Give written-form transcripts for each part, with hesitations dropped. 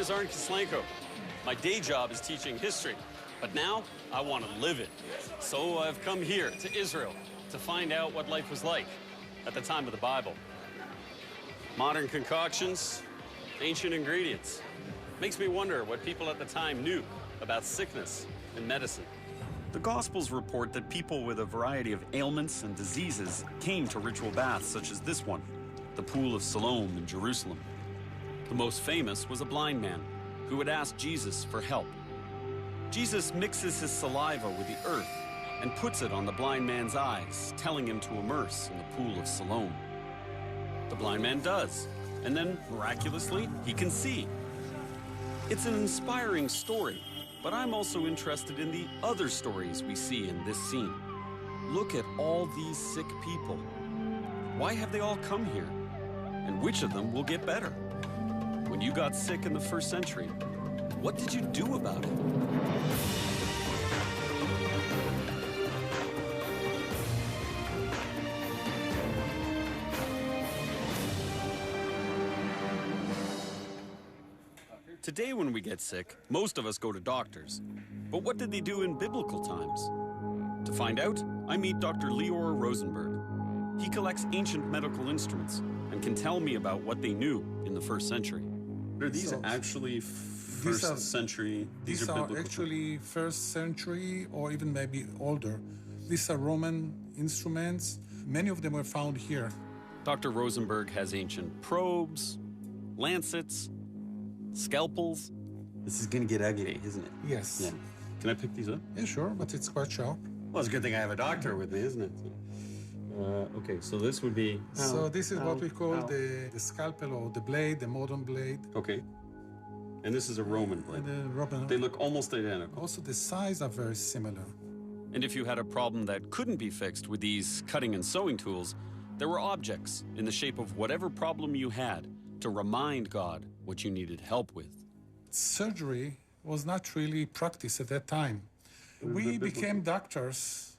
is Arn Kislenko. My day job is teaching history, but now I want to live it. So I've come here to Israel to find out what life was like at the time of the Bible. Modern concoctions, ancient ingredients. Makes me wonder what people at the time knew about sickness and medicine. The Gospels report that people with a variety of ailments and diseases came to ritual baths such as this one, the Pool of Siloam in Jerusalem. The most famous was a blind man who would ask Jesus for help. Jesus mixes his saliva with the earth and puts it on the blind man's eyes, telling him to immerse in the Pool of Siloam. The blind man does, and then, miraculously, he can see. It's an inspiring story, but I'm also interested in the other stories we see in this scene. Look at all these sick people. Why have they all come here? And which of them will get better? When you got sick in the first century, what did you do about it? Today when we get sick, most of us go to doctors. But what did they do in biblical times? To find out, I meet Dr. Lior Rosenberg. He collects ancient medical instruments and can tell me about what they knew in the first century. Are these actually first century? These are biblical? Actually first century or even maybe older. These are Roman instruments. Many of them were found here. Dr. Rosenberg has ancient probes, lancets, scalpels. This is going to get ugly, isn't it? Yes. Yeah. Can I pick these up? Yeah, sure, but it's quite sharp. Well, it's a good thing I have a doctor with me, isn't it? Okay, so this would be... So this is what we call the scalpel or the blade, the modern blade. Okay. And this is a Roman blade. They look almost identical. Also, the size are very similar. And if you had a problem that couldn't be fixed with these cutting and sewing tools, there were objects in the shape of whatever problem you had to remind God what you needed help with. Surgery was not really practiced at that time. We became doctors,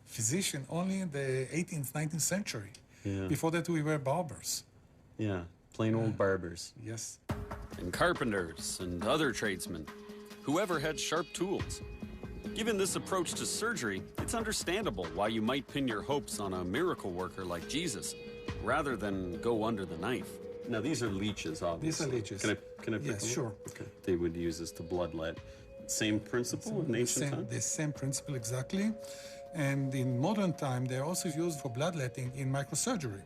physician, only in the 18th, 19th century. Yeah. Before that, we were barbers. Yeah, plain old barbers. Yes. And carpenters and other tradesmen, whoever had sharp tools. Given this approach to surgery, it's understandable why you might pin your hopes on a miracle worker like Jesus, rather than go under the knife. Now, these are leeches, obviously. These are leeches. Can I pick Yes, them? sure. Okay. They would use this to bloodlet. Same principle in ancient times? The same principle, exactly. And in modern time, they're also used for bloodletting in microsurgery.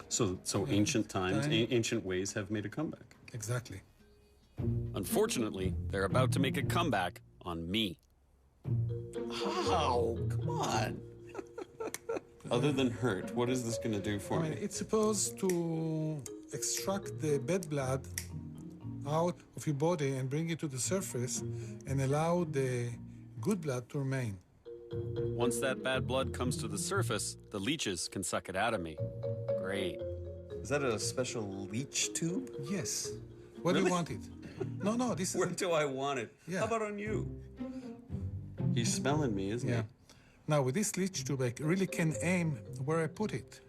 So ancient times, ancient ways have made a comeback. Exactly. Unfortunately, they're about to make a comeback on me. Oh, come on. Other than hurt, what is this going to do for me? It's supposed to extract the bad blood out of your body and bring it to the surface and allow the good blood to remain. Once that bad blood comes to the surface, the leeches can suck it out of me. Great. Is that a special leech tube? Yes. Where do you want it? No, this is... Where do I want it? Yeah. How about on you? He's smelling me, isn't he? Now, with this leech tube, I really can aim where I put it.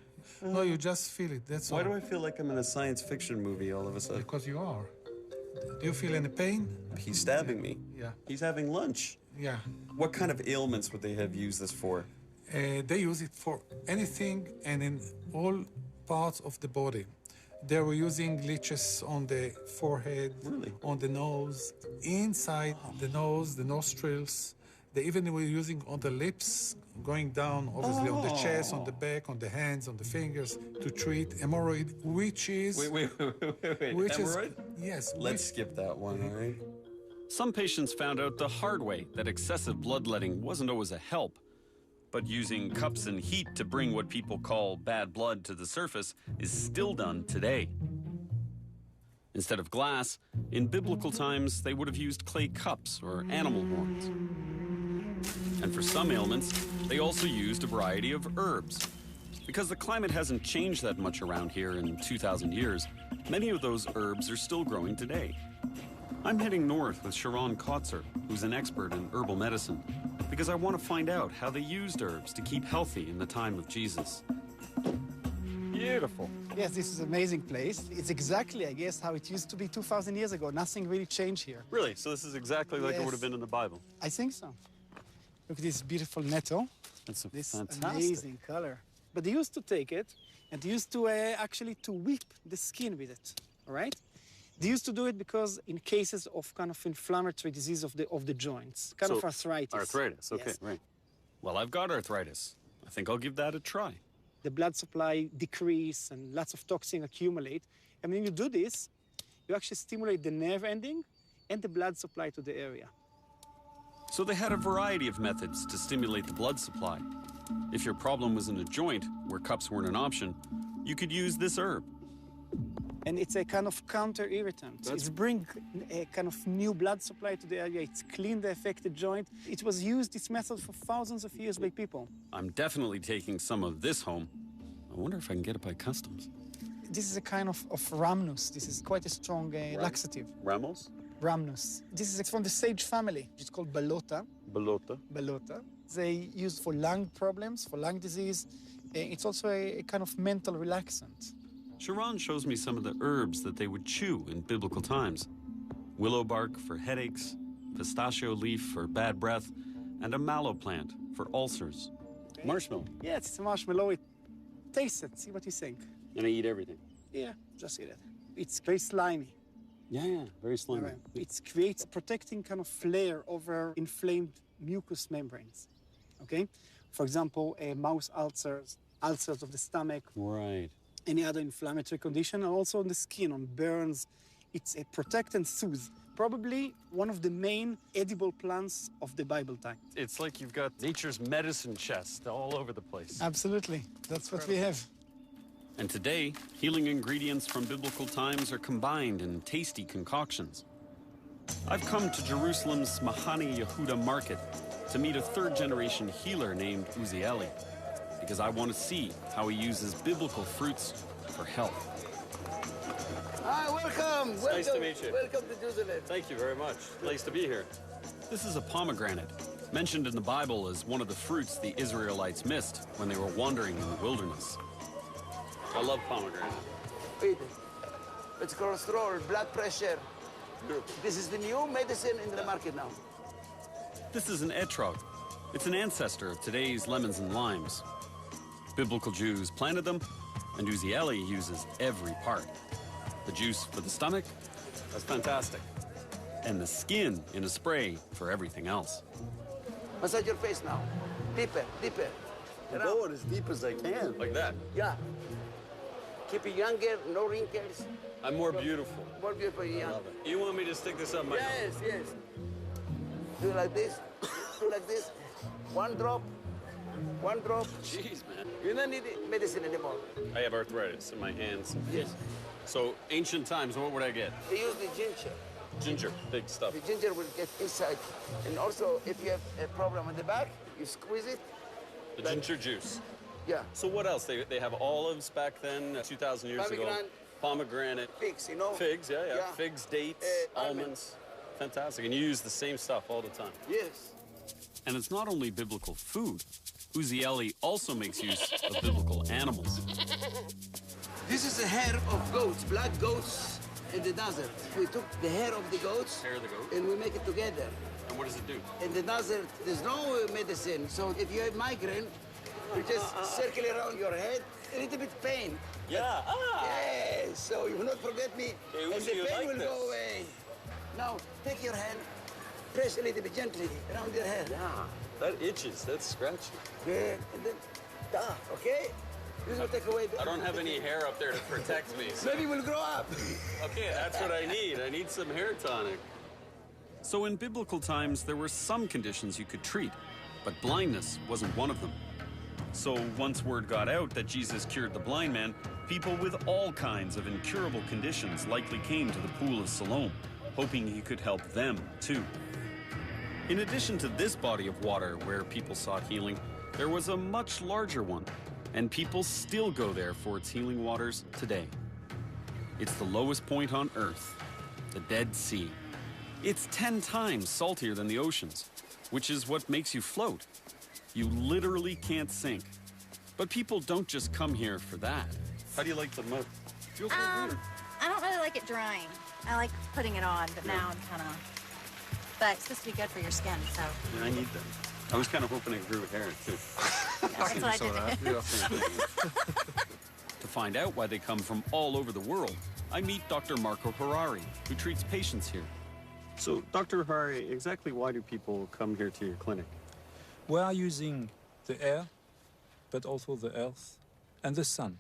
No, you just feel it, that's all. Why do I feel like I'm in a science fiction movie all of a sudden? Because you are. Do you feel any pain? He's stabbing me. Yeah. He's having lunch. Yeah. What kind of ailments would they have used this for? They use it for anything and in all parts of the body. They were using leeches on the forehead, Really? on the nose, inside the nose, the nostrils. They even were using on the lips, going down, obviously, on the chest, on the back, on the hands, on the fingers, to treat hemorrhoid, which is... Wait. Which Hemorrhoid? Yes. Let's skip that one, all right? Some patients found out the hard way that excessive bloodletting wasn't always a help. But using cups and heat to bring what people call bad blood to the surface is still done today. Instead of glass, in biblical times, they would have used clay cups or animal horns. And for some ailments, they also used a variety of herbs. Because the climate hasn't changed that much around here in 2,000 years, many of those herbs are still growing today. I'm heading north with Sharon Kotzer, who's an expert in herbal medicine, because I want to find out how they used herbs to keep healthy in the time of Jesus. Beautiful. Yes, this is an amazing place. It's exactly, I guess, how it used to be 2,000 years ago. Nothing really changed here. Really? So this is exactly like it Yes. would have been in the Bible? I think so. Look at this beautiful nettle. That's This fantastic. amazing color. But they used to take it and they used to actually to whip the skin with it, all right? They used to do it because in cases of kind of inflammatory disease of the joints, kind of So, arthritis. Arthritis, okay, Yes. right. Well, I've got arthritis. I think I'll give that a try. The blood supply decrease and lots of toxin accumulate. And when you do this, you actually stimulate the nerve ending and the blood supply to the area. So they had a variety of methods to stimulate the blood supply. If your problem was in a joint where cups weren't an option, you could use this herb. And it's a kind of counter-irritant. That's- It's bring a kind of new blood supply to the area. It's clean the affected joint. It was used, this method, for thousands of years by people. I'm definitely taking some of this home. I wonder if I can get it by customs. This is a kind of rhamnus. This is quite a strong laxative. Ramos? Rhamnus. This is from the sage family. It's called balota. Balota. Balota. They use for lung problems, for lung disease. It's also a kind of mental relaxant. Sharon shows me some of the herbs that they would chew in biblical times. Willow bark for headaches, pistachio leaf for bad breath, and a mallow plant for ulcers. Marshmallow. Yeah, it's a marshmallow. Taste it, see what you think. And I eat everything. Yeah, just eat it. It's very slimy. Yeah, very slimy. Right. It creates a protecting kind of layer over inflamed mucous membranes. Okay? For example, mouth ulcers, ulcers of the stomach, Right. any other inflammatory condition, and also on the skin, on burns. It's a protect and soothe. Probably one of the main edible plants of the Bible time. It's like you've got nature's medicine chest all over the place. Absolutely. That's what we have. And today, healing ingredients from biblical times are combined in tasty concoctions. I've come to Jerusalem's Mahane Yehuda market to meet a third-generation healer named Uzieli, because I want to see how he uses biblical fruits for health. Hi, welcome. nice welcome. to meet you. Welcome to Jerusalem. Thank you very much. Nice to be here. This is a pomegranate, mentioned in the Bible as one of the fruits the Israelites missed when they were wandering in the wilderness. I love pomegranate. Eat it. It's cholesterol, blood pressure. This is the new medicine in the market now. This is an etrog. It's an ancestor of today's lemons and limes. Biblical Jews planted them, and Uzieli uses every part. The juice for the stomach, that's fantastic. And the skin in a spray for everything else. Massage your face now. Deeper, deeper. Going as deep as I can. Like that. Yeah. Keep it younger, no wrinkles. I'm more beautiful. More beautiful, young. You want me to stick this up my Yes, yes. Do like this. Do like this. One drop. One drop. Jeez, man. You don't need medicine anymore. I have arthritis in my hands. Yes. So, ancient times, what would I get? They use the ginger. Ginger, big stuff. The ginger will get inside. And also, if you have a problem on the back, you squeeze it. The ginger juice. Yeah. So what else? They have olives back then, 2,000 years ago. Pomegranate. Pomegranate. Figs, you know? Figs, yeah. Yeah. Figs, dates, almonds. almonds. Fantastic. And you use the same stuff all the time. Yes. And it's not only biblical food. Uzieli also makes use of biblical animals. This is the hair of goats, black goats in the desert. We took the hair of the goats Hair of the goat. and we make it together. And what does it do? In the desert, there's no medicine. So if you have migraine, you just circle around your head, a little bit pain. Yeah. Yes, so you will not forget me. Hey, and Uzi, the you pain like will this. go away. Now, take your hand, press a little bit gently around your head. Yeah. That itches. That's scratchy. Good. And then, okay? This will take away the... I don't have any hair up there to protect me. So. Maybe we'll grow up. Okay, that's what I need. I need some hair tonic. So in biblical times, there were some conditions you could treat, but blindness wasn't one of them. So once word got out that Jesus cured the blind man, people with all kinds of incurable conditions likely came to the pool of Siloam, hoping he could help them too. In addition to this body of water where people sought healing, there was a much larger one, and people still go there for its healing waters today. It's the lowest point on Earth, the Dead Sea. It's 10 times saltier than the oceans, which is what makes you float. You literally can't sink. But people don't just come here for that. How do you like the mud? Feels so weird. I don't really like it drying. I like putting it on, but now I'm kind of... But it's supposed to be good for your skin, so... Yeah, I need that. I was kind of hoping it grew hair, too. that's what I did. To find out why they come from all over the world, I meet Dr. Marco Harari, who treats patients here. So, Dr. Harari, exactly why do people come here to your clinic? We are using the air, but also the earth and the sun.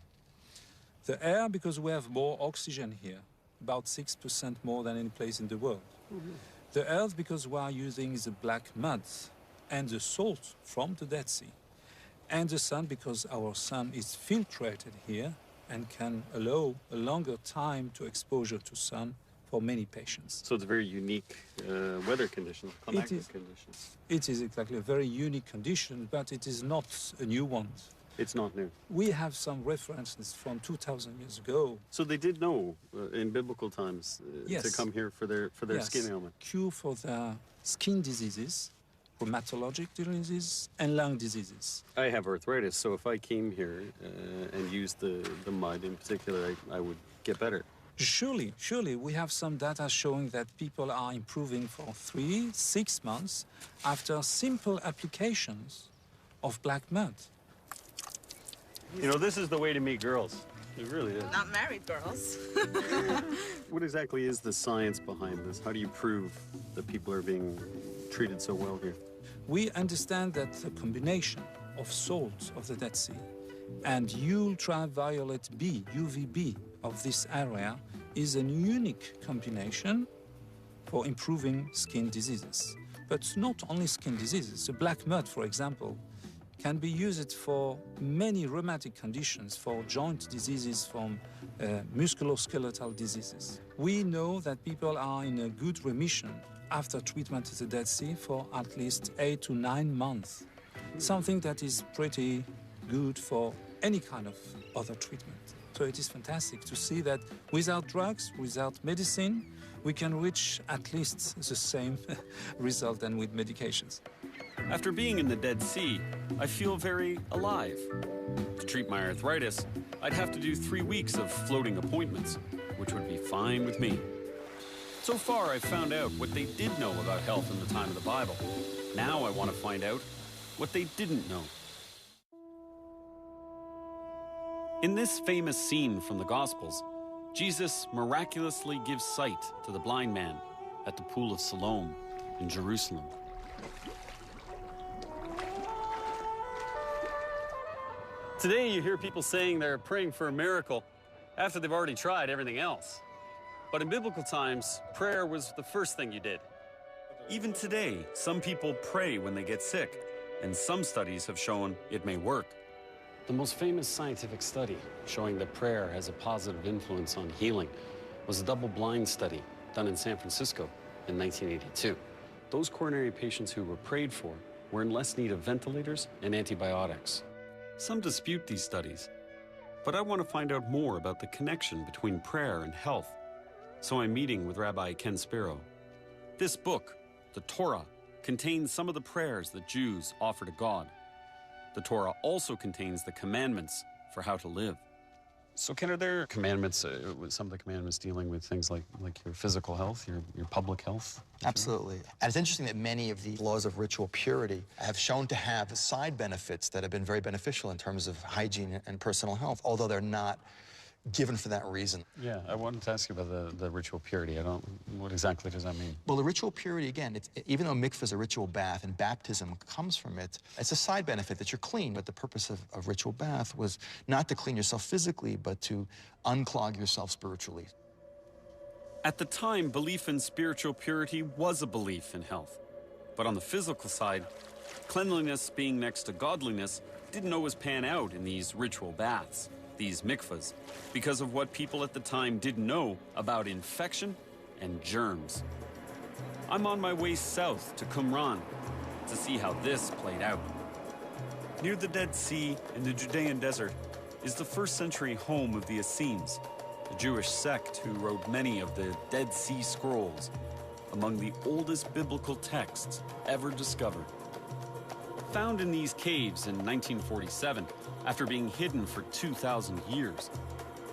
The air, because we have more oxygen here, about 6% more than any place in the world. Mm-hmm. The earth, because we are using the black mud and the salt from the Dead Sea. And the sun, because our sun is filtrated here and can allow a longer time to exposure to sun for many patients. So it's a very unique weather condition, climatic conditions. It is exactly a very unique condition, but it is not a new one. It's not new. We have some references from 2,000 years ago. So they did know in biblical times to come here for their skin ailment. Cure for their skin diseases, rheumatologic diseases, and lung diseases. I have arthritis, so if I came here and used the mud in particular, I would get better. Surely, we have some data showing that people are improving for 3-6 months after simple applications of black mud. You know, this is the way to meet girls. It really is. Not married girls. What exactly is the science behind this? How do you prove that people are being treated so well here? We understand that the combination of salt of the Dead Sea and ultraviolet B, UVB, of this area is a unique combination for improving skin diseases. But not only skin diseases. The black mud, for example, can be used for many rheumatic conditions, for joint diseases, from musculoskeletal diseases. We know that people are in a good remission after treatment at the Dead Sea for at least 8 to 9 months, something that is pretty good for any kind of other treatment. So it is fantastic to see that without drugs, without medicine, we can reach at least the same result than with medications. After being in the Dead Sea, I feel very alive. To treat my arthritis, I'd have to do 3 weeks of floating appointments, which would be fine with me. So far, I've found out what they did know about health in the time of the Bible. Now I want to find out what they didn't know. In this famous scene from the Gospels, Jesus miraculously gives sight to the blind man at the Pool of Siloam in Jerusalem. Today, you hear people saying they're praying for a miracle after they've already tried everything else. But in biblical times, prayer was the first thing you did. Even today, some people pray when they get sick, and some studies have shown it may work. The most famous scientific study showing that prayer has a positive influence on healing was a double-blind study done in San Francisco in 1982. Those coronary patients who were prayed for were in less need of ventilators and antibiotics. Some dispute these studies, but I want to find out more about the connection between prayer and health. So I'm meeting with Rabbi Ken Spiro. This book, the Torah, contains some of the prayers that Jews offer to God. The Torah also contains the commandments for how to live. So, Ken, are there commandments, some of the commandments dealing with things like your physical health, your public health? Absolutely. And it's interesting that many of the laws of ritual purity have shown to have side benefits that have been very beneficial in terms of hygiene and personal health, although they're not given for that reason. Yeah, I wanted to ask you about the ritual purity. What exactly does that mean? Well, the ritual purity, again, even though mikvah is a ritual bath and baptism comes from it, it's a side benefit that you're clean. But the purpose of ritual bath was not to clean yourself physically, but to unclog yourself spiritually. At the time, belief in spiritual purity was a belief in health. But on the physical side, cleanliness being next to godliness didn't always pan out in these ritual baths, these mikvahs, because of what people at the time didn't know about infection and germs. I'm on my way south to Qumran to see how this played out. Near the Dead Sea in the Judean desert is the first-century home of the Essenes, a Jewish sect who wrote many of the Dead Sea Scrolls, among the oldest biblical texts ever discovered. Found in these caves in 1947, after being hidden for 2,000 years,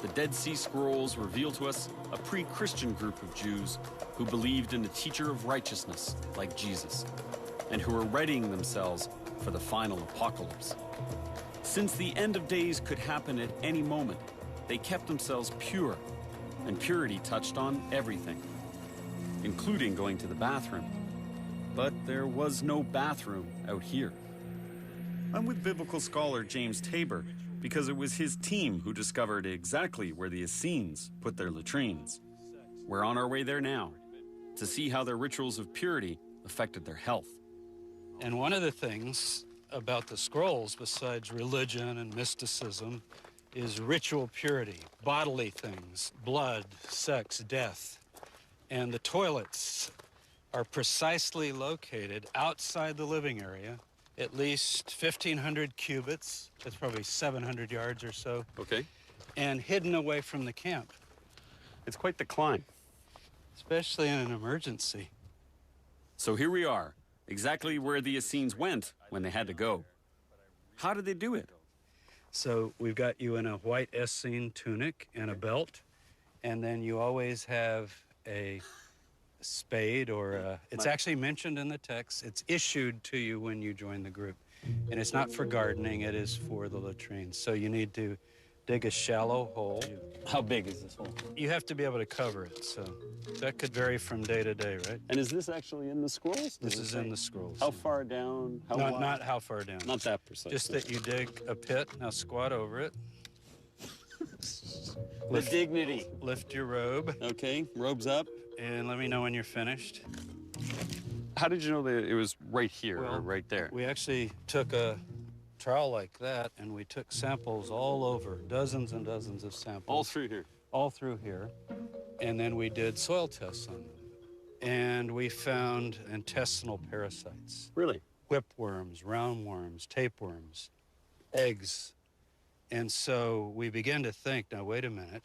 the Dead Sea Scrolls reveal to us a pre-Christian group of Jews who believed in a teacher of righteousness like Jesus, and who were readying themselves for the final apocalypse. Since the end of days could happen at any moment, they kept themselves pure, and purity touched on everything, including going to the bathroom. But there was no bathroom out here. I'm with biblical scholar James Tabor because it was his team who discovered exactly where the Essenes put their latrines. We're on our way there now to see how their rituals of purity affected their health. And one of the things about the scrolls, besides religion and mysticism, is ritual purity, bodily things, blood, sex, death. And the toilets are precisely located outside the living area, at least 1,500 cubits, that's probably 700 yards or so, Okay. and hidden away from the camp, It's quite the climb. especially in an emergency. So here we are, exactly where the Essenes went when they had to go. How did they do it? So we've got you in a white Essene tunic and a belt, and then you always have a spade or it's actually mentioned in the text. It's issued to you when you join the group. And it's not for gardening, it is for the latrines. So you need to dig a shallow hole. How big is this hole? You have to be able to cover it, so that could vary from day to day, right? And is this actually in the scrolls? This is in the scrolls. How far down? How wide? Not how far down. Not that precise. Just that you dig a pit. Now squat over it. the dignity. Lift your robe, Okay, robes up. and let me know when you're finished. How did you know that it was right here or Well, right there? We actually took a trowel like that, and we took samples all over, dozens and dozens of samples. All through here. All through here. And then we did soil tests on them. And we found intestinal parasites, Really? whipworms, roundworms, tapeworms, eggs. And so we began to think, now wait a minute,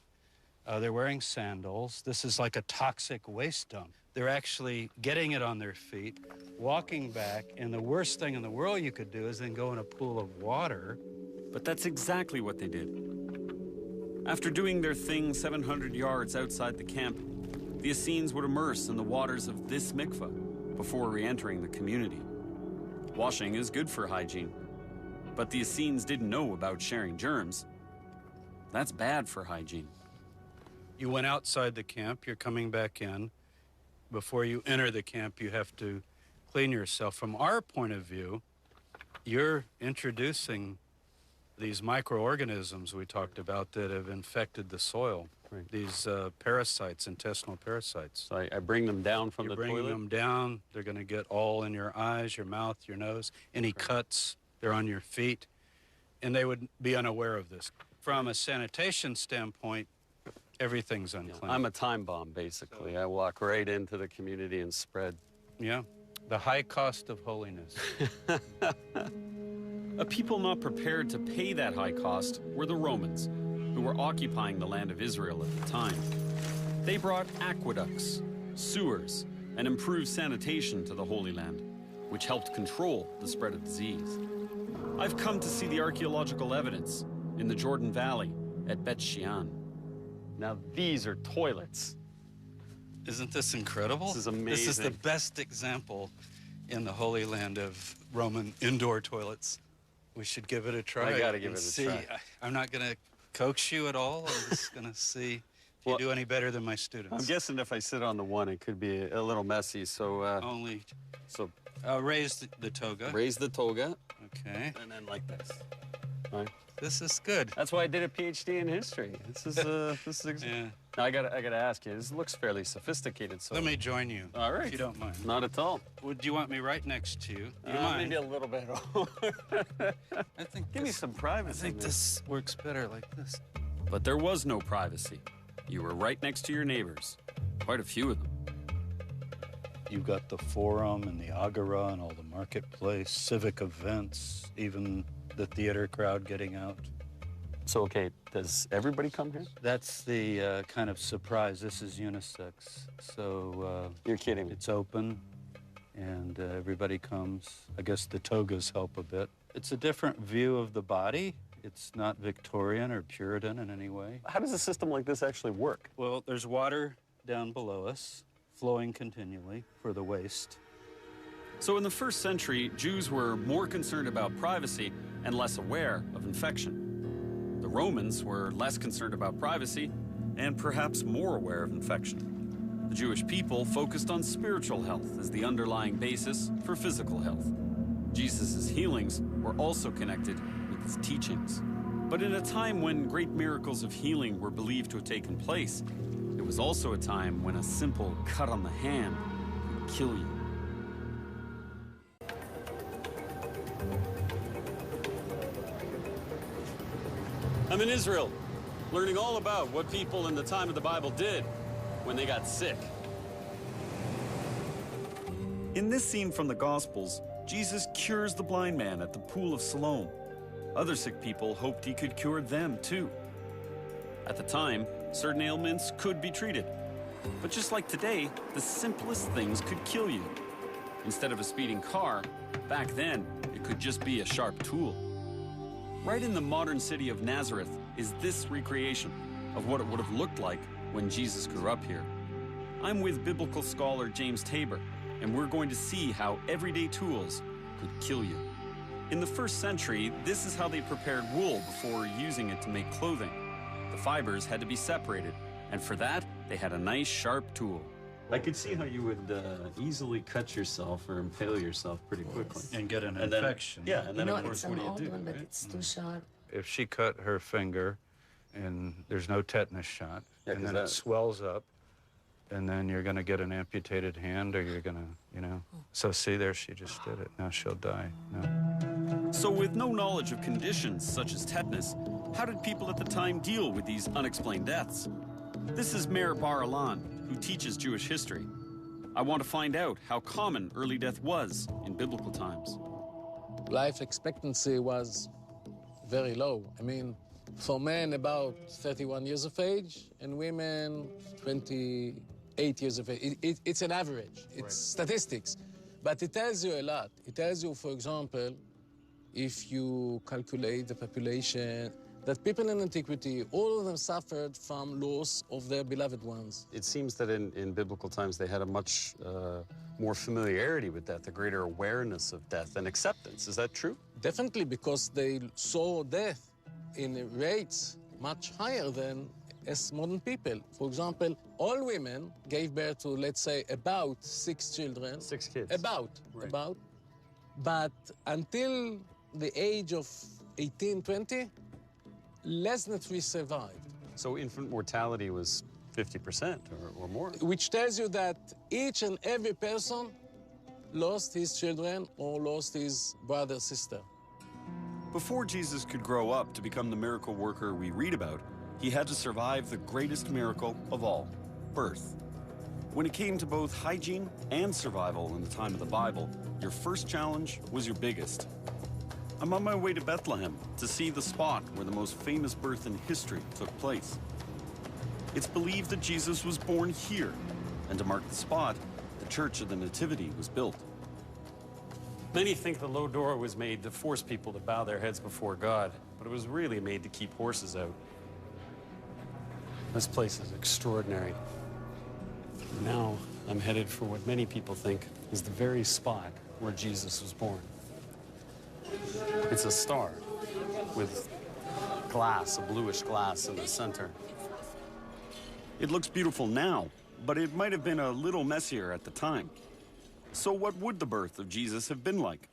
they're wearing sandals. This is like a toxic waste dump. They're actually getting it on their feet, walking back, and the worst thing in the world you could do is then go in a pool of water. But that's exactly what they did. After doing their thing 700 yards outside the camp, the Essenes would immerse in the waters of this mikveh before re-entering the community. Washing is good for hygiene, but the Essenes didn't know about sharing germs. That's bad for hygiene. You went outside the camp, you're coming back in. Before you enter the camp, you have to clean yourself. From our point of view, you're introducing these microorganisms we talked about that have infected the soil. Right. These parasites, intestinal parasites. So I bring them down from You're the bringing toilet. them down. They're going to get all in your eyes, your mouth, your nose. Any cuts, they're on your feet. And they would be unaware of this. From a sanitation standpoint, everything's unclean. I'm a time bomb, basically. I walk right into the community and spread. Yeah, the high cost of holiness. A people not prepared to pay that high cost were the Romans, who were occupying the land of Israel at the time. They brought aqueducts, sewers, and improved sanitation to the Holy Land, which helped control the spread of disease. I've come to see the archaeological evidence in the Jordan Valley at Bet Shean. Now these are toilets. Isn't this incredible? This is This is the amazing. best example in the Holy Land of Roman indoor toilets. We should give it a try. I gotta give and it a see. try. I'm not going to coax you at all. I'm just going to see if Well, you do any better than my students. I'm guessing if I sit on the one, it could be a little messy. So, Only so raise the toga. raise the toga Okay. and then like this. All right. This is good. That's why I did a PhD in history. This is. Yeah. Now I gotta ask you. This looks fairly sophisticated. So Let me join you. All right. If you don't mind. Not at all. Would you want me right next to you? Do you mind? Maybe a little bit. I think Give me this- some I privacy. think man. this works better like this. But there was no privacy. You were right next to your neighbors. Quite a few of them. You've got the forum and the agora and all the marketplace, civic events, even the theater crowd getting out. So okay, does everybody come here? That's the kind of surprise. This is unisex, so You're kidding me. it's open, and everybody comes. I guess the togas help a bit. It's a different view of the body. It's not Victorian or Puritan in any way. How does a system like this actually work? Well, there's water down below us, flowing continually for the waste. So in the first century, Jews were more concerned about privacy and less aware of infection. The Romans were less concerned about privacy and perhaps more aware of infection. The Jewish people focused on spiritual health as the underlying basis for physical health. Jesus' healings were also connected with his teachings. But in a time when great miracles of healing were believed to have taken place, it was also a time when a simple cut on the hand could kill you. I'm in Israel, learning all about what people in the time of the Bible did when they got sick. In this scene from the Gospels, Jesus cures the blind man at the pool of Siloam. Other sick people hoped he could cure them too. At the time, certain ailments could be treated. But just like today, the simplest things could kill you. Instead of a speeding car, back then, it could just be a sharp tool. Right in the modern city of Nazareth is this recreation of what it would have looked like when Jesus grew up here. I'm with biblical scholar James Tabor, and we're going to see how everyday tools could kill you. In the first century, this is how they prepared wool before using it to make clothing. The fibers had to be separated, and for that, they had a nice sharp tool. I could see how you would easily cut yourself or impale yourself pretty quickly. And get an Then, infection. yeah, and then of course, it's what an do you old do? one, but right? it's too sharp. If she cut her finger and there's no tetanus shot, Yeah, and 'cause then it that- swells up, and then you're going to get an amputated hand, or you're going to, you know. So see, there she just did it. Now she'll die. No. So with no knowledge of conditions such as tetanus, how did people at the time deal with these unexplained deaths? This is Meir Bar-Ilan, who teaches Jewish history. I want to find out how common early death was in biblical times. Life expectancy was very low. I mean, for men, about 31 years of age, and women, 28 years of age. It's an average. It's statistics. But it tells you a lot. It tells you, for example, if you calculate the population, that people in antiquity, all of them suffered from loss of their beloved ones. It seems that in biblical times they had a much more familiarity with death, a greater awareness of death and acceptance. Is that true? Definitely, because they saw death in rates much higher than as modern people. For example, all women gave birth to, let's say, about 6 children. 6 kids. About. But until the age of 18, 20, less than 3 survived. So infant mortality was 50% or more. Which tells you that each and every person lost his children or lost his brother, sister. Before Jesus could grow up to become the miracle worker we read about, he had to survive the greatest miracle of all, birth. When it came to both hygiene and survival in the time of the Bible, your first challenge was your biggest. I'm on my way to Bethlehem to see the spot where the most famous birth in history took place. It's believed that Jesus was born here, and to mark the spot, the Church of the Nativity was built. Many think the low door was made to force people to bow their heads before God, but it was really made to keep horses out. This place is extraordinary. Now I'm headed for what many people think is the very spot where Jesus was born. It's a star with glass, a bluish glass in the center. It looks beautiful now, but it might have been a little messier at the time. So what would the birth of Jesus have been like?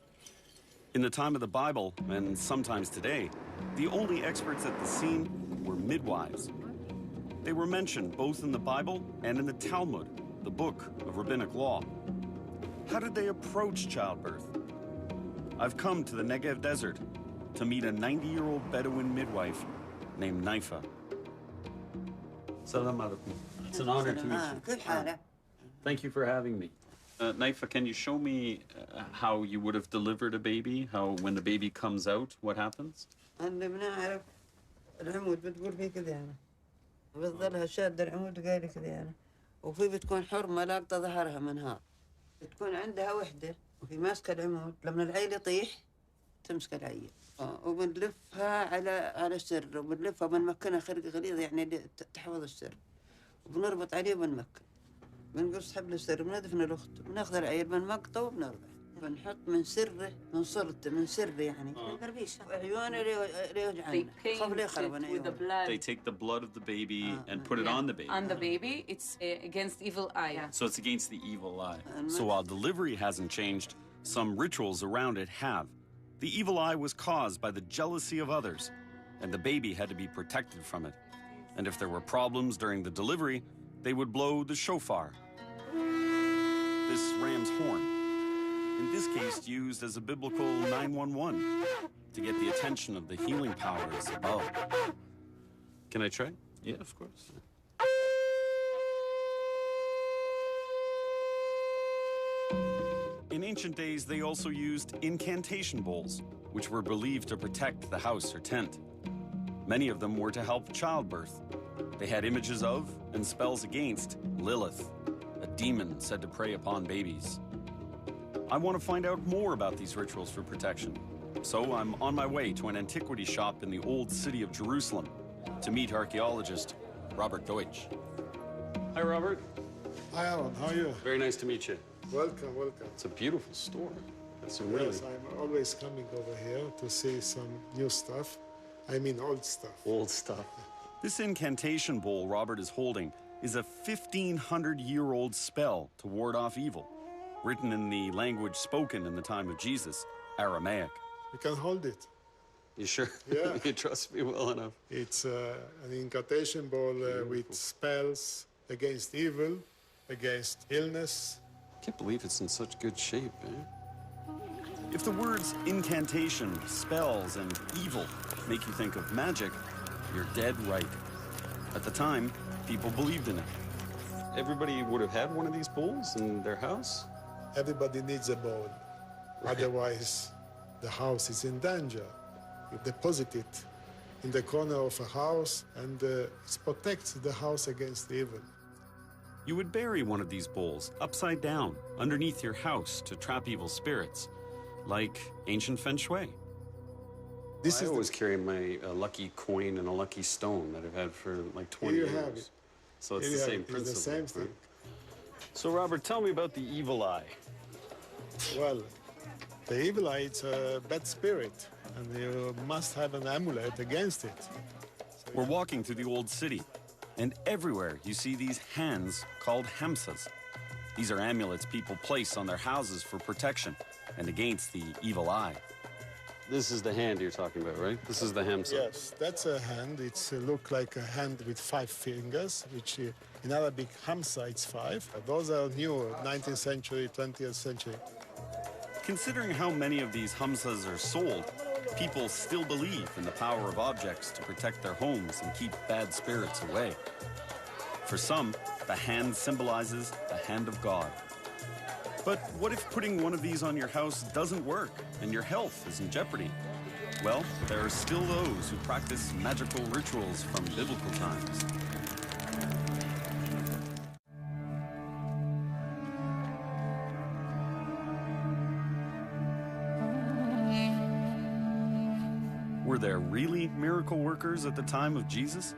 In the time of the Bible, and sometimes today, the only experts at the scene were midwives. They were mentioned both in the Bible and in the Talmud, the book of rabbinic law. How did they approach childbirth? I've come to the Negev desert to meet a 90-year-old Bedouin midwife named Naifa. Salam alaikum. It's an honor to meet you. Thank you for having me. Naifa, can you show me how you would have delivered a baby? How, when the baby comes out, what happens? أنا بنعرف العمود بتقول في كذا أنا بتظلها شادة العمود قايلة كذا أنا وفي بتكون حرمة لاقطة ظهرها من هذا بتكون عندها وحدة وفي ماسكة العمود لما العيل يطيح تمسك العية وبنلفها على السر وبنلفها وبنمكنها خرقة غليظة يعني تحفظ السر وبنربط عليه وبنمكن بنقص حبل السر بندفن الأخت بناخذ العية بنمقطه وبنربط بنحط من سره من صرته من سره يعني عيونه ليوجعنا خاف ليه خربنا عيونه. They take the blood of the baby and put it on the baby. On the baby, it's against evil eye. So it's against the evil eye. So while delivery hasn't changed, some rituals around it have. The evil eye was caused by the jealousy of others, and the baby had to be protected from it. And if there were problems during the delivery, they would blow the shofar, this ram's horn. In this case, used as a biblical 911 to get the attention of the healing powers above. Can I try? Yeah, of course. In ancient days, they also used incantation bowls, which were believed to protect the house or tent. Many of them were to help childbirth. They had images of and spells against Lilith, a demon said to prey upon babies. I want to find out more about these rituals for protection. So I'm on my way to an antiquity shop in the old city of Jerusalem to meet archaeologist Robert Deutsch. Hi, Robert. Hi, Alan. How are you? Very nice to meet you. Welcome, welcome. It's a beautiful store. It's really... Yes, I'm always coming over here to see some new stuff. I mean old stuff. Old stuff. This incantation bowl Robert is holding is a 1,500-year-old spell to ward off evil, written in the language spoken in the time of Jesus, Aramaic. You can hold it. You sure? Yeah. You trust me well enough? It's an incantation bowl with spells against evil, against illness. I can't believe it's in such good shape, eh? If the words incantation, spells, and evil make you think of magic, you're dead right. At the time, people believed in it. Everybody would have had one of these bowls in their house? Everybody needs a bowl. Right. Otherwise, the house is in danger. You deposit it in the corner of a house, and it protects the house against evil. You would bury one of these bowls upside down underneath your house to trap evil spirits, like ancient feng shui. I always carry my lucky coin and a lucky stone that I've had for like 20 years. Have it. So it's the same principle. It's the same thing. So Robert, tell me about the evil eye. Well, the evil eye, it's a bad spirit, and you must have an amulet against it. So we're walking through the old city, and everywhere you see these hands called hamsas. These are amulets people place on their houses for protection and against the evil eye. This is the hand you're talking about, right? This is the hamsa. Yes, that's a hand. It's look like a hand with 5 fingers, which in Arabic, hamsa, it's 5. Those are new, 19th century, 20th century. Considering how many of these hamsas are sold, people still believe in the power of objects to protect their homes and keep bad spirits away. For some, the hand symbolizes the hand of God. But what if putting one of these on your house doesn't work and your health is in jeopardy? Well, there are still those who practice magical rituals from biblical times. Were there really miracle workers at the time of Jesus?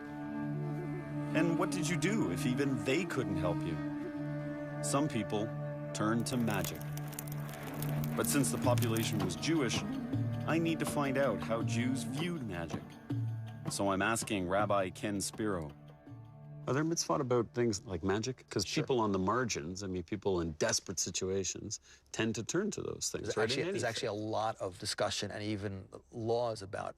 And what did you do if even they couldn't help you? Some people turned to magic. But since the population was Jewish, I need to find out how Jews viewed magic. So I'm asking Rabbi Ken Spiro. Are there mitzvot about things like magic? Because people on the margins, I mean, people in desperate situations, tend to turn to those things. There's actually a lot of discussion and even laws about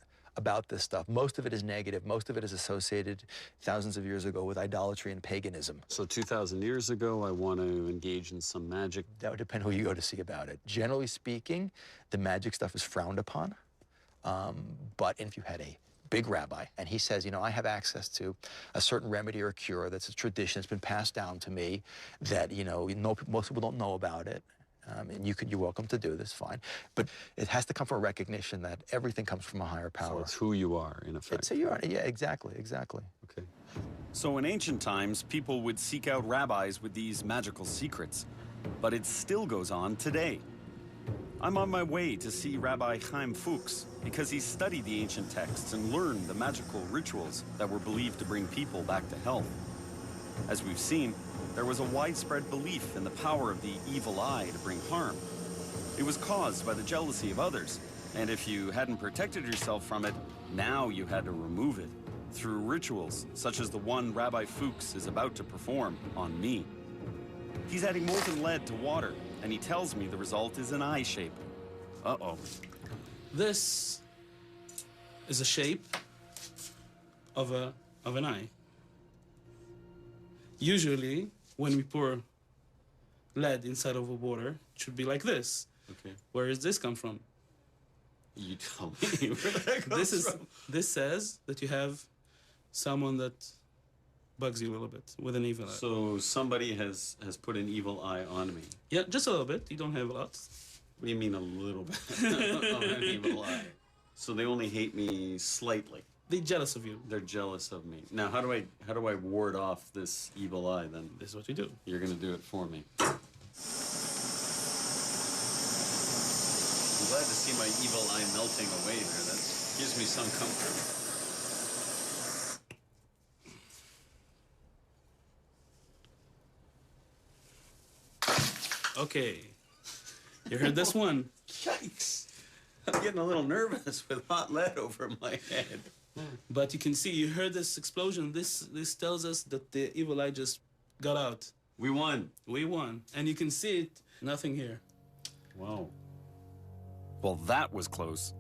this stuff. Most of it is negative. Most of it is associated thousands of years ago with idolatry and paganism. So 2,000 years ago, I want to engage in some magic. That would depend who you go to see about it. Generally speaking, the magic stuff is frowned upon. But if you had a big rabbi, and he says, you know, I have access to a certain remedy or a cure that's a tradition that's been passed down to me that, you know, most people don't know about it. And you're welcome to do this, fine. But it has to come from a recognition that everything comes from a higher power. So it's who you are, in effect. It's who you are. Yeah, exactly. Okay. So in ancient times, people would seek out rabbis with these magical secrets. But it still goes on today. I'm on my way to see Rabbi Chaim Fuchs because he studied the ancient texts and learned the magical rituals that were believed to bring people back to health. As we've seen, there was a widespread belief in the power of the evil eye to bring harm. It was caused by the jealousy of others, and if you hadn't protected yourself from it, now you had to remove it through rituals such as the one Rabbi Fuchs is about to perform on me. He's adding molten lead to water, and he tells me the result is an eye shape. Uh-oh. This is a shape of an eye. Usually, when we pour lead inside of a water, it should be like this. Okay. Where does this come from? You tell me where that comes from. This says that you have someone that bugs you a little bit with an evil eye. So somebody has put an evil eye on me. Yeah, just a little bit. You don't have a lot. What do you mean a little bit of an evil eye? So they only hate me slightly. They're jealous of you. They're jealous of me. Now, how do I ward off this evil eye then? This is what you do. You're gonna do it for me. I'm glad to see my evil eye melting away there. That gives me some comfort. Okay. You heard this one? Yikes! I'm getting a little nervous with hot lead over my head. But you can see, you heard this explosion. This tells us that the evil eye just got out. We won. We won. And you can see it, nothing here. Wow. Well, that was close.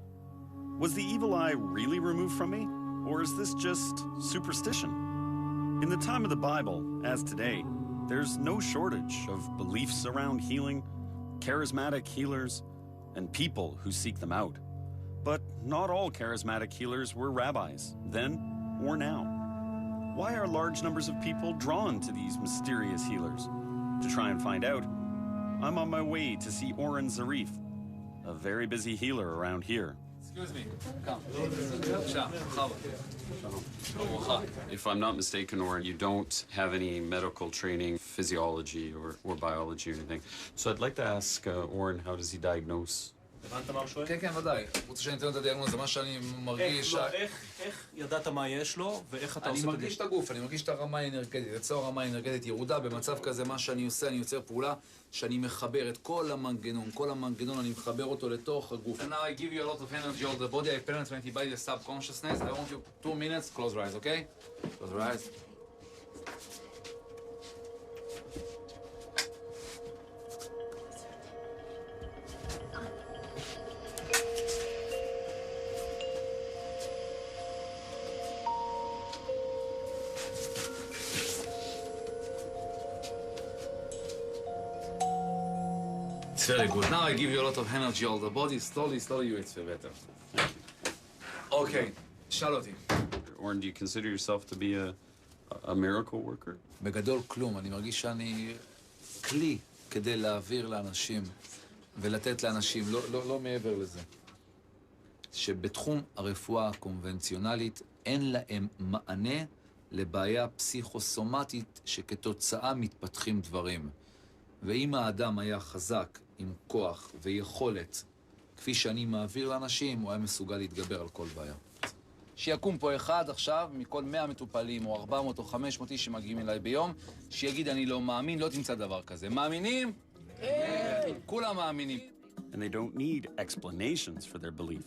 Was the evil eye really removed from me? Or is this just superstition? In the time of the Bible, as today, there's no shortage of beliefs around healing, charismatic healers, and people who seek them out. But not all charismatic healers were rabbis, then or now. Why are large numbers of people drawn to these mysterious healers? To try and find out, I'm on my way to see Oren Zarif, a very busy healer around here. Excuse me, come. If I'm not mistaken, Oren, you don't have any medical training, physiology or biology or anything. So I'd like to ask Oren, how does he diagnose? כן, כן, ודאי. רוצה שאני אתן את הדיאגנוזה, מה שאני מרגיש... איך ידעת מה יש לו, ואיך אתה אני עושה את מרגיש את הגוף, אני מרגיש את הרמה האנרגטית. אצלו הרמה האנרגטית ירודה, במצב כזה, מה שאני עושה, אני יוצר פעולה שאני מחבר את כל המנגנון, אני מחבר אותו לתוך הגוף. And now I give you a lot of energy all the body, I penetrate by the subconsciousness. I want you 2 minutes, close your eyes, okay? Close your eyes. It's very good. Now I give you a lot of energy all the body. Slowly, you will feel better. Okay, שאל אותי. Oren, do you consider yourself to be a miracle worker? בגדול כלום. אני מרגיש שאני כלי כדי להעביר לאנשים ולתת לאנשים, לא מעבר לזה. שבתחום הרפואה הקונבנציונלית אין להם מענה לבעיה פסיכוסומטית שכתוצאה מתפתחים דברים. ואם האדם היה חזק, עם כוח ויכולת, כפי שאני מעביר לאנשים, הוא היה מסוגל להתגבר על כל בעיה. שיקום פה אחד עכשיו, מכל 100 מטופלים, או 400 או 500 איש שמגיעים אליי ביום, שיגיד אני לא מאמין, לא תמצא דבר כזה. מאמינים? כן. כולם מאמינים. And they don't need explanations for their belief.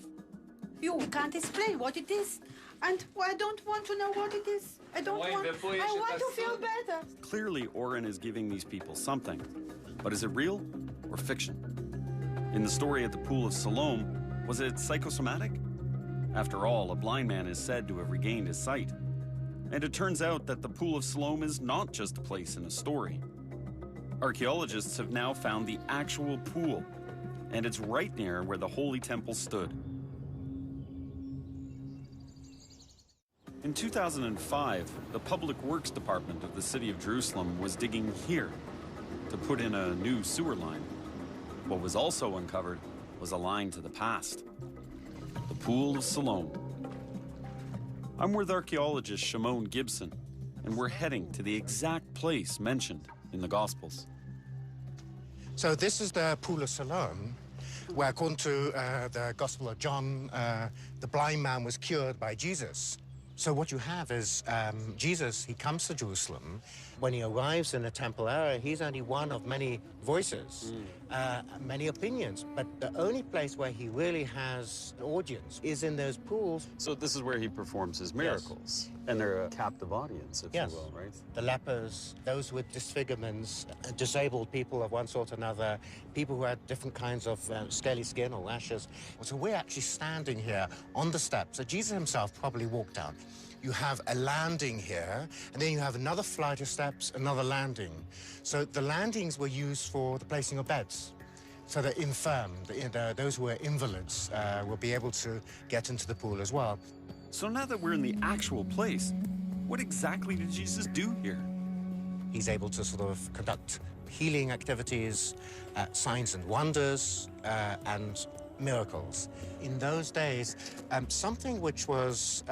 You can't explain what it is. And I don't want to know what it is. I want to feel better. Clearly, Oren is giving these people something. But is it real or fiction? In the story at the Pool of Siloam, was it psychosomatic? After all, a blind man is said to have regained his sight. And it turns out that the Pool of Siloam is not just a place in a story. Archaeologists have now found the actual pool, and it's right near where the Holy Temple stood. In 2005, the Public Works Department of the city of Jerusalem was digging here to put in a new sewer line. What was also uncovered was a line to the past, the Pool of Siloam. I'm with archaeologist Shimon Gibson, and we're heading to the exact place mentioned in the Gospels. So this is the Pool of Siloam, where according to the Gospel of John, the blind man was cured by Jesus. So what you have is Jesus, he comes to Jerusalem. When he arrives in the temple area, he's only one of many voices, many opinions. But the only place where he really has an audience is in those pools. So this is where he performs his miracles. And they're a captive audience, if you will, right? The lepers, those with disfigurements, disabled people of one sort or another, people who had different kinds of scaly skin or rashes. So we're actually standing here on the steps that Jesus himself probably walked down. You have a landing here, and then you have another flight of steps, another landing. So the landings were used for the placing of beds. So the infirm, those who are invalids, will be able to get into the pool as well. So now that we're in the actual place, what exactly did Jesus do here? He's able to sort of conduct healing activities, signs and wonders, and miracles. In those days, something which was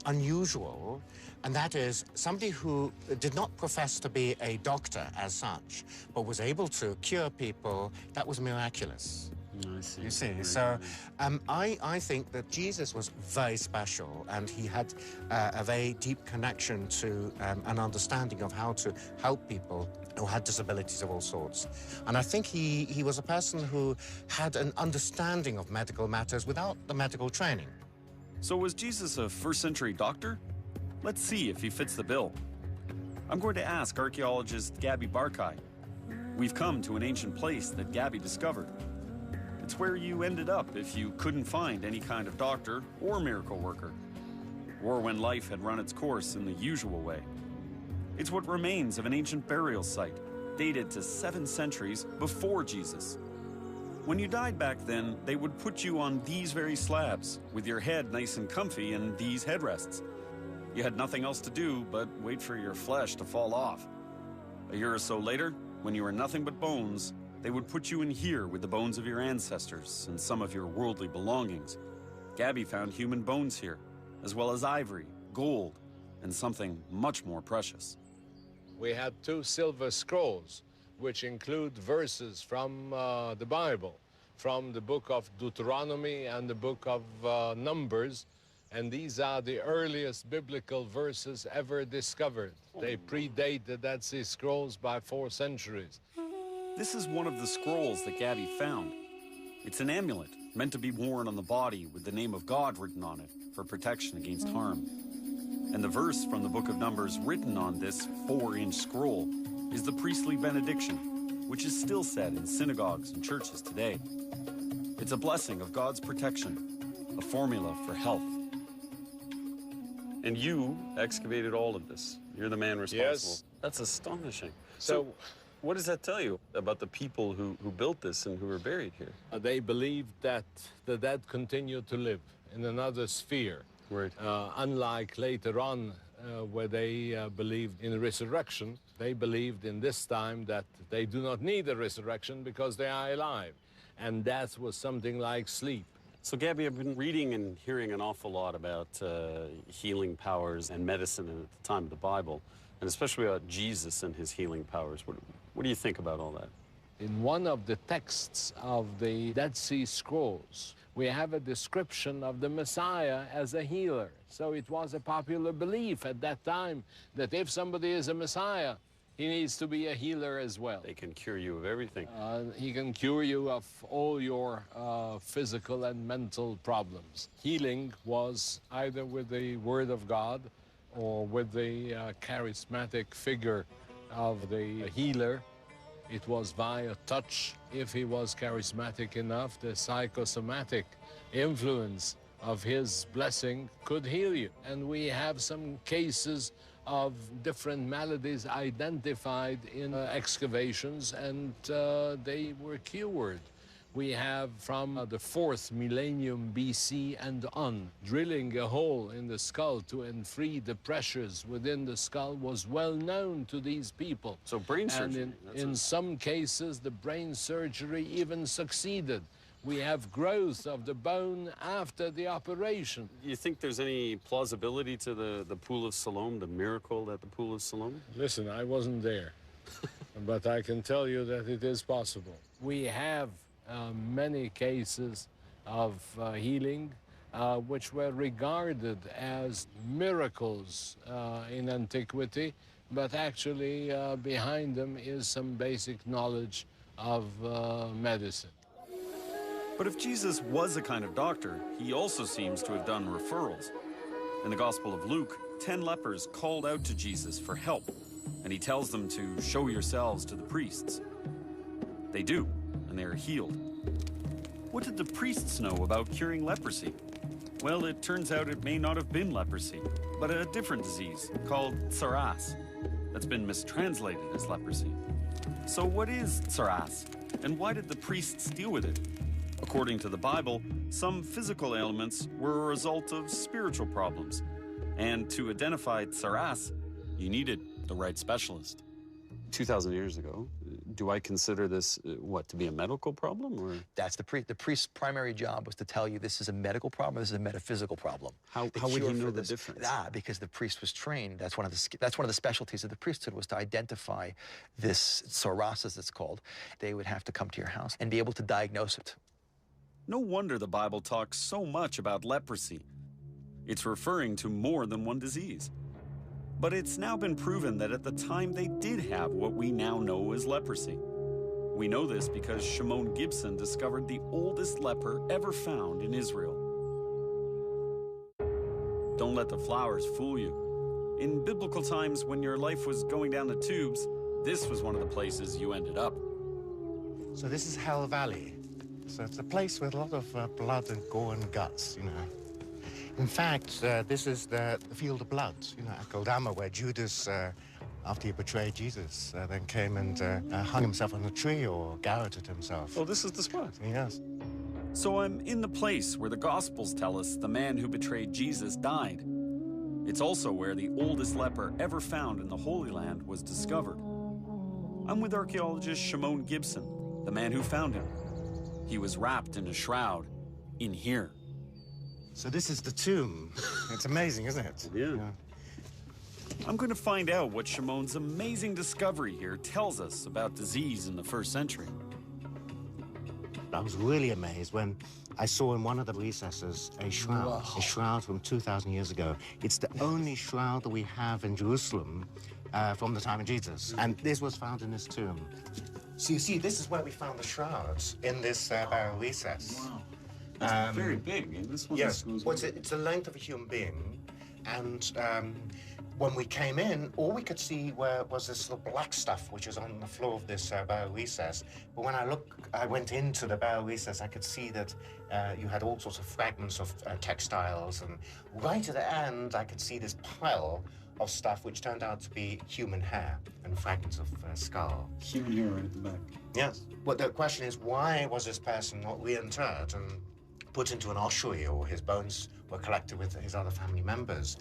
unusual, and that is somebody who did not profess to be a doctor as such, but was able to cure people, that was miraculous. I see. You see, so I think that Jesus was very special, and he had a very deep connection to an understanding of how to help people who had disabilities of all sorts. And I think he was a person who had an understanding of medical matters without the medical training. So was Jesus a first-century doctor? Let's see if he fits the bill. I'm going to ask archaeologist Gabby Barkai. We've come to an ancient place that Gabby discovered. It's where you ended up if you couldn't find any kind of doctor or miracle worker, or when life had run its course in the usual way. It's what remains of an ancient burial site, dated to 7 centuries before Jesus. When you died back then, they would put you on these very slabs, with your head nice and comfy in these headrests. You had nothing else to do but wait for your flesh to fall off. A year or so later, when you were nothing but bones, they would put you in here with the bones of your ancestors and some of your worldly belongings. Gabby found human bones here, as well as ivory, gold, and something much more precious. We had 2 silver scrolls, which include verses from the Bible, from the book of Deuteronomy and the book of Numbers, and these are the earliest biblical verses ever discovered. They predate the Dead Sea Scrolls by 4 centuries. This is one of the scrolls that Gabby found. It's an amulet meant to be worn on the body with the name of God written on it for protection against harm. And the verse from the book of Numbers written on this 4-inch scroll is the priestly benediction, which is still said in synagogues and churches today. It's a blessing of God's protection, a formula for health. And you excavated all of this. You're the man responsible. Yes. That's astonishing. So what does that tell you about the people who built this and who are buried here? They believed that the dead continued to live in another sphere. Right. Unlike later on, where they believed in resurrection, they believed in this time that they do not need a resurrection because they are alive. And death was something like sleep. So, Gabby, I've been reading and hearing an awful lot about healing powers and medicine at the time of the Bible, and especially about Jesus and his healing powers. What do you think about all that? In one of the texts of the Dead Sea Scrolls, we have a description of the Messiah as a healer. So it was a popular belief at that time that if somebody is a Messiah, he needs to be a healer as well. They can cure you of everything. He can cure you of all your physical and mental problems. Healing was either with the Word of God or with the charismatic figure of the healer. It was via touch. If he was charismatic enough, the psychosomatic influence of his blessing could heal you. And we have some cases of different maladies identified in excavations, and they were cured. We have from the 4th millennium BC and on, drilling a hole in the skull to free the pressures within the skull was well known to these people. So brain surgery. And in some cases, the brain surgery even succeeded. We have growth of the bone after the operation. You think there's any plausibility to the Pool of Siloam, the miracle at the Pool of Siloam? Listen, I wasn't there, but I can tell you that it is possible. We have many cases of healing which were regarded as miracles in antiquity, but actually behind them is some basic knowledge of medicine. But if Jesus was a kind of doctor, he also seems to have done referrals. In the Gospel of Luke, 10 lepers called out to Jesus for help, and he tells them to show yourselves to the priests. They do, and they are healed. What did the priests know about curing leprosy? Well, it turns out it may not have been leprosy, but a different disease called tsaras that's been mistranslated as leprosy. So what is tsaras, and why did the priests deal with it? According to the Bible, some physical ailments were a result of spiritual problems, and to identify tsaras, you needed the right specialist. 2,000 years ago, do I consider this, to be a medical problem, or? That's the priest's primary job was to tell you this is a medical problem, this is a metaphysical problem. How would he know the difference? Because the priest was trained. That's one of the specialties of the priesthood, was to identify this tsaras, as it's called. They would have to come to your house and be able to diagnose it. No wonder the Bible talks so much about leprosy. It's referring to more than one disease. But it's now been proven that at the time they did have what we now know as leprosy. We know this because Shimon Gibson discovered the oldest leper ever found in Israel. Don't let the flowers fool you. In biblical times, when your life was going down the tubes, this was one of the places you ended up. So this is Hell Valley. So it's a place with a lot of blood and gore and guts, you know. In fact, this is the field of blood, you know, Akeldama, where Judas, after he betrayed Jesus, then came and hung himself on a tree or garroted himself. Oh, this is the spot. Yes. So I'm in the place where the Gospels tell us the man who betrayed Jesus died. It's also where the oldest leper ever found in the Holy Land was discovered. I'm with archaeologist Shimon Gibson, the man who found him. He was wrapped in a shroud in here. So this is the tomb. It's amazing, isn't it? Yeah. I'm going to find out what Shimon's amazing discovery here tells us about disease in the first century. I was really amazed when I saw in one of the recesses a shroud from 2,000 years ago. It's the only shroud that we have in Jerusalem from the time of Jesus. And this was found in this tomb. So you see, this is where we found the shrouds, in this burial recess. Wow. It's very big. And this one yes, it's the length of a human being. And when we came in, all we could see was this little black stuff which was on the floor of this burial recess. But when I went into the burial recess, I could see that you had all sorts of fragments of textiles. And right at the end, I could see this pile of stuff which turned out to be human hair and fragments of skull. Human hair right at the back. Yes. Well, the question is, why was this person not reinterred and put into an ossuary, or his bones were collected with his other family members?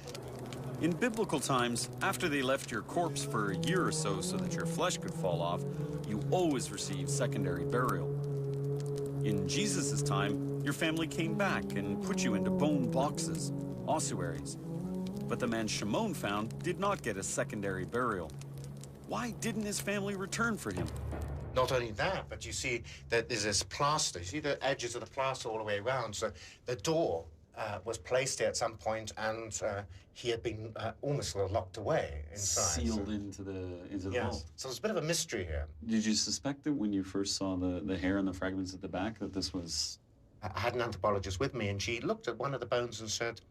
In biblical times, after they left your corpse for a year or so that your flesh could fall off, you always received secondary burial. In Jesus' time, your family came back and put you into bone boxes, ossuaries. But the man Shimon found did not get a secondary burial. Why didn't his family return for him? Not only that, but you see that there's this plaster. You see the edges of the plaster all the way around. So the door was placed here at some point, and he had been almost locked away inside. Sealed into the yes. vault. So there's a bit of a mystery here. Did you suspect that when you first saw the hair and the fragments at the back that this was... I had an anthropologist with me, and she looked at one of the bones and said,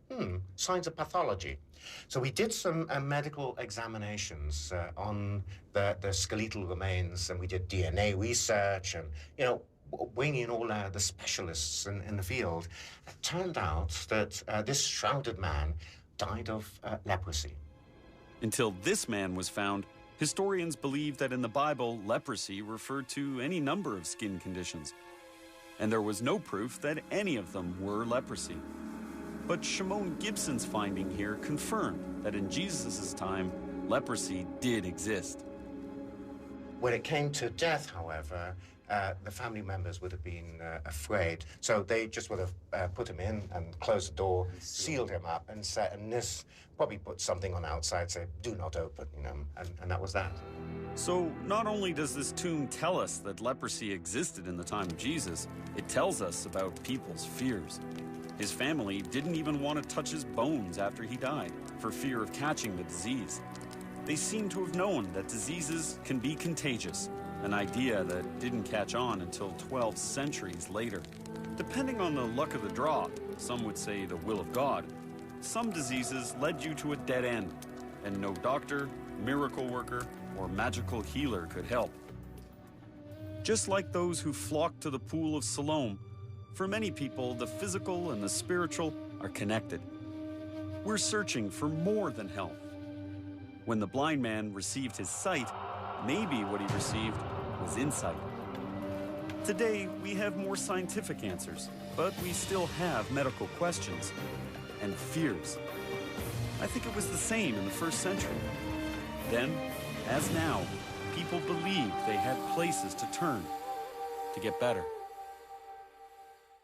signs of pathology. So we did some medical examinations on the skeletal remains, and we did DNA research and, you know, bringing in all the specialists in the field. It turned out that this shrouded man died of leprosy. Until this man was found, historians believed that in the Bible, leprosy referred to any number of skin conditions. And there was no proof that any of them were leprosy. But Shimon Gibson's finding here confirmed that in Jesus' time, leprosy did exist. When it came to death, however, the family members would have been afraid. So they just would have put him in and closed the door, sealed him up, and this probably put something on the outside, say, do not open, you know, and that was that. So not only does this tomb tell us that leprosy existed in the time of Jesus, it tells us about people's fears. His family didn't even want to touch his bones after he died for fear of catching the disease. They seem to have known that diseases can be contagious, an idea that didn't catch on until 12 centuries later. Depending on the luck of the draw, some would say the will of God, some diseases led you to a dead end, and no doctor, miracle worker, or magical healer could help. Just like those who flocked to the pool of Siloam, for many people, the physical and the spiritual are connected. We're searching for more than health. When the blind man received his sight, maybe what he received was insight. Today, we have more scientific answers, but we still have medical questions and fears. I think it was the same in the first century. Then, as now, people believed they had places to turn to get better.